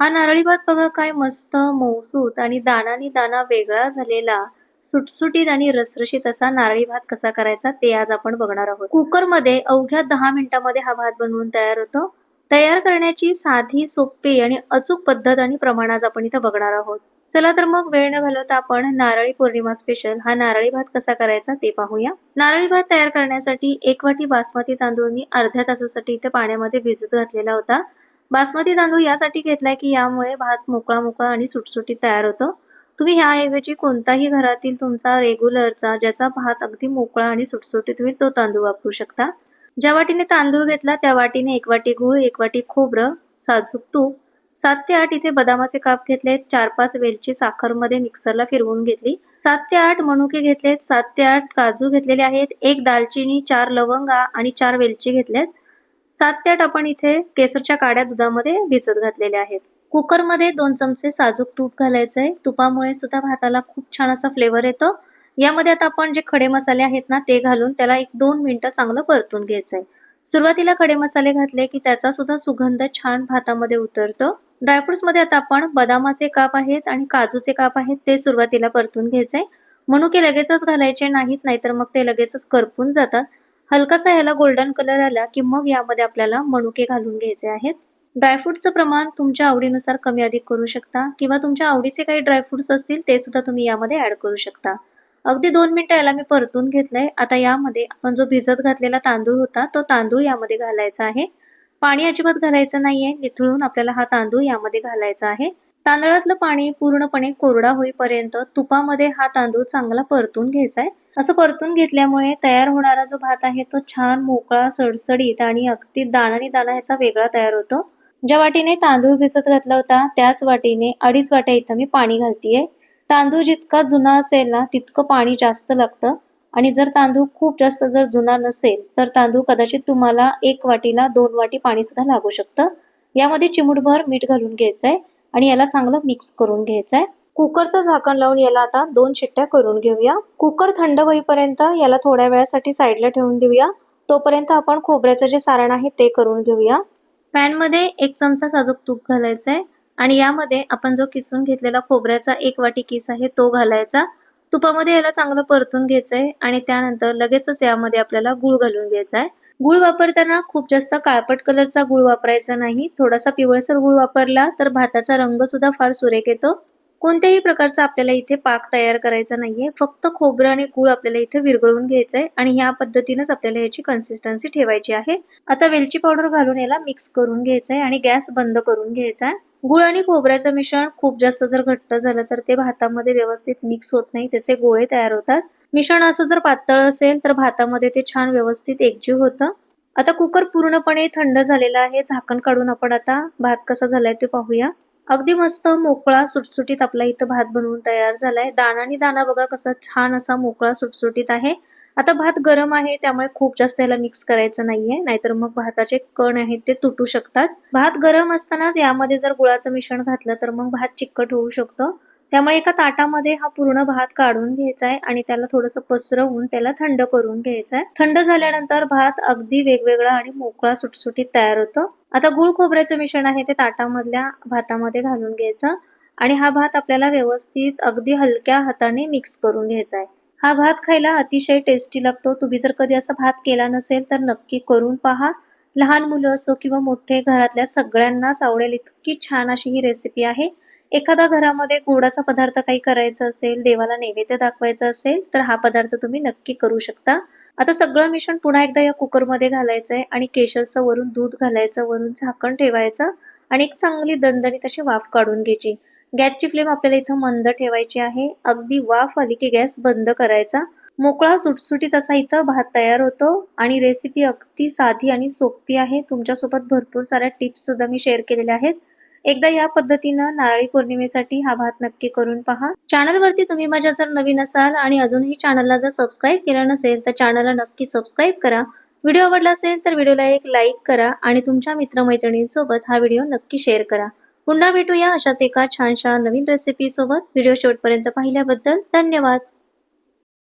हा नारळी भात बघा काय मस्त मऊसूत आणि दाणानी दाणा वेगळा झालेला सुटसुटीत आणि रसरशीत असा नारळी भात कसा करायचा ते आज आपण बघणार आहोत। कुकर मध्ये अवघ्या 10 मिनिटांमध्ये हा भात बनवून तयार होतो। तयार करण्याची साधी सोपी आणि अचूक पद्धत आणि प्रमाण आज आपण इथं बघणार आहोत। चला तर मग वेळ न घालवता आपण नारळी पौर्णिमा स्पेशल हा नारळी भात कसा करायचा ते पाहूया। नारळी भात तयार करण्यासाठी 1 वाटी बासमती तांदूळ मी अर्ध्या तासासाठी इथे पाण्यामध्ये भिजत घातलेला होता। बासमती तांदूळ यासाठी घेतलाय की यामुळे भात मोकळा मोकळा आणि सुटसुटीत तयार होतो। तुम्ही ह्याऐवजी कोणताही घरातील तुमचा रेग्युलरचा ज्याचा भात अगदी मोकळा आणि सुटसुटीत होईल तो तांदूळ वापरू शकता। ज्या वाटीने तांदूळ घेतला त्या वाटीने 1 वाटी गूळ, 1 वाटी खोबरं, साजूक तूप, 7 ते 8 इथे बदामाचे काप घेतलेत, 4-5 वेलची साखरमध्ये मिक्सरला फिरवून घेतली, 7 ते 8 मनुके घेतलेत, 7 ते 8 काजू घेतलेले आहेत, 1 दालचिनी, 4 लवंगा आणि 4 वेलची घेतल्यात, 7 ते 8 आपण इथे केसरच्या काड्या दुधामध्ये भिजत घातलेल्या आहेत। कुकरमध्ये 2 चमचे साजूक तूप घालायचंय। तुपामुळे सुद्धा भाताला खूप छान असा फ्लेवर येतो। यामध्ये आता आपण जे खडे मसाले आहेत ना ते घालून त्याला 1-2 मिनिटं चांगलं परतून घ्यायचंय। सुरुवातीला खडे मसाले घातले की त्याचा सुद्धा सुगंध छान भातामध्ये उतरतो। ड्रायफ्रुट्स मध्ये आता आपण बदामाचे काप आहेत आणि काजूचे काप आहेत ते सुरुवातीला परतून घ्यायचंय। मनुके लगेचच घालायचे नाहीत, नाहीतर मग ते लगेचच करपून जातात। हलकासा याला गोल्डन कलर आला की मग यामध्ये आपल्याला मनुके घालून घ्यायचे आहेत। ड्रायफ्रुटचं प्रमाण तुमच्या आवडीनुसार कमी अधिक करू शकता किंवा तुमच्या आवडीचे काही ड्रायफ्रुट्स असतील ते सुद्धा तुम्ही यामध्ये ऍड करू शकता। अगदी 2 मिनिटं याला मी परतून घेतलंय। आता यामध्ये आपण जो भिजत घातलेला तांदूळ होता तो तांदूळ यामध्ये घालायचा आहे। पाणी अजिबात घालायचं नाहीये, निथळून आपल्याला हा तांदूळ यामध्ये घालायचा आहे। तांदळातलं पाणी पूर्णपणे कोरडा होईपर्यंत तुपामध्ये हा तांदूळ चांगला परतून घ्यायचा आहे। असं परतून घेतल्यामुळे तयार होणारा जो भात आहे तो छान मोकळा, सडसडीत आणि अगदी दाणानी दाणा ह्याचा वेगळा तयार होतो। ज्या वाटीने तांदूळ भिजत घातला होता त्याच वाटीने 2.5 वाट्या इथं मी पाणी घालतीये। तांदूळ जितका जुना असेल ना तितकं पाणी जास्त लागतं आणि जर तांदूळ खूप जास्त जर जुना नसेल तर तांदूळ कदाचित तुम्हाला 1 वाटीला 2 वाटी पाणी सुद्धा लागू शकतं। यामध्ये चिमूटभर मीठ घालून घ्यायचंय आणि याला चांगलं मिक्स करून घ्यायचंय। कुकरचं झाकण लावून याला आता 2 शिट्ट्या करून घेऊया। कुकर थंड होईपर्यंत याला थोड्या वेळासाठी साईडला ठेवून देऊया। तोपर्यंत आपण खोबऱ्याचं जे सारण आहे ते करून घेऊया। पॅन मध्ये 1 चमचा साजूक तूप घालायचंय आणि यामध्ये आपण जो किसून घेतलेला खोबऱ्याचा 1 वाटी किस आहे तो घालायचा। तुपामध्ये याला चांगलं परतून घ्यायचंय आणि त्यानंतर लगेचच यामध्ये आपल्याला गूळ घालून घ्यायचा आहे। गूळ वापरताना खूप जास्त काळपट कलरचा गूळ वापरायचा नाही, थोडासा पिवळसर गूळ वापरला तर भाताचा रंग सुद्धा फार सुरेख येतो। कोणत्याही प्रकारचा आपल्याला इथे पाक तयार करायचा नाहीये, फक्त खोबरं आणि गूळ आपल्याला इथे विरघळून घ्यायचंय आणि ह्या पद्धतीनेच आपल्याला याची कन्सिस्टन्सी ठेवायची आहे। आता वेलची पावडर घालून याला मिक्स करून घ्यायचंय आणि गॅस बंद करून घ्यायचा। गूळ आणि खोबऱ्याचं मिश्रण खूप जास्त जर घट्ट झालं तर ते भातामध्ये व्यवस्थित मिक्स होत नाही, त्याचे गोळे तयार होतात। मिश्रण असं जर पातळ असेल तर भातामध्ये ते छान व्यवस्थित एकजीव होतं। आता कुकर पूर्णपणे थंड झालेला आहे, झाकण काढून आपण आता भात कसा झालाय ते पाहूया। अगदी मस्त मोकळा सुटसुटीत आपला इथं भात बनवून तयार झालाय। दाणानी दाणा बघा कसा छान असा मोकळा सुटसुटीत आहे। आता भात गरम आहे त्यामुळे खूप जास्त याला मिक्स करायचं नाहीये, नाहीतर मग भाताचे कण आहेत ते तुटू शकतात। भात गरम असतानाच यामध्ये जर गुळाचं मिश्रण घातलं तर मग भात चिकट होऊ शकतो। त्यामुळे एका ताटामध्ये हा पूर्ण भात काढून घ्यायचा आहे आणि त्याला थोडंसं पसरवून त्याला थंड करून घ्यायचा आहे। थंड झाल्यानंतर भात अगदी वेगवेगळा आणि मोकळा सुटसुटीत तयार होतो। आता गूळ खोबऱ्याचं मिश्रण आहे ते ताटामधल्या भातामध्ये घालून घ्यायचं आणि हा भात आपल्याला व्यवस्थित अगदी हलक्या हाताने मिक्स करून घ्यायचा आहे। हा भात खायला अतिशय टेस्टी लागतो। तुम्ही जर कधी असा भात केला नसेल तर नक्की करून पहा। लहान मुलं असो किंवा मोठे घरातल्या सगळ्यांनाच आवडेल इतकी छान अशी ही रेसिपी आहे। एखादा घरामध्ये गोडाचा पदार्थ काही करायचा असेल, देवाला नैवेद्य दाखवायचा असेल तर हा पदार्थ तुम्ही नक्की करू शकता। आता सगळं मिश्रण पुन्हा एकदा या कुकरमध्ये घालायचंय आणि केशरचं वरून दूध घालायचं, वरून झाकण ठेवायचं आणि एक चांगली दणदणीत अशी वाफ काढून घ्यायची। गॅसची फ्लेम आपल्याला इथं मंद ठेवायची आहे। अगदी वाफ आली की गॅस बंद करायचा। मोकळा सुटसुटीत असा इथं भात तयार होतो आणि रेसिपी अगदी साधी आणि सोपी आहे। तुमच्यासोबत भरपूर साऱ्या टिप्स सुद्धा मी शेअर केलेल्या आहेत। एकदा या पद्धतीनं नारळी पौर्णिमेसाठी हा भात नक्की करून पहा। चॅनलवरती तुम्ही माझ्या जर नवीन असाल आणि अजूनही चॅनलला जर सबस्क्राईब केलं नसेल तर चॅनलला नक्की सबस्क्राईब करा। व्हिडिओ आवडला असेल तर व्हिडिओला एक लाईक करा आणि तुमच्या मित्रमैत्रिणींसोबत हा व्हिडिओ नक्की शेअर करा। पुन्हा भेटूया अशाच एका छानशा नवीन रेसिपी सोबत। व्हिडिओ शेवटपर्यंत पाहिल्याबद्दल धन्यवाद।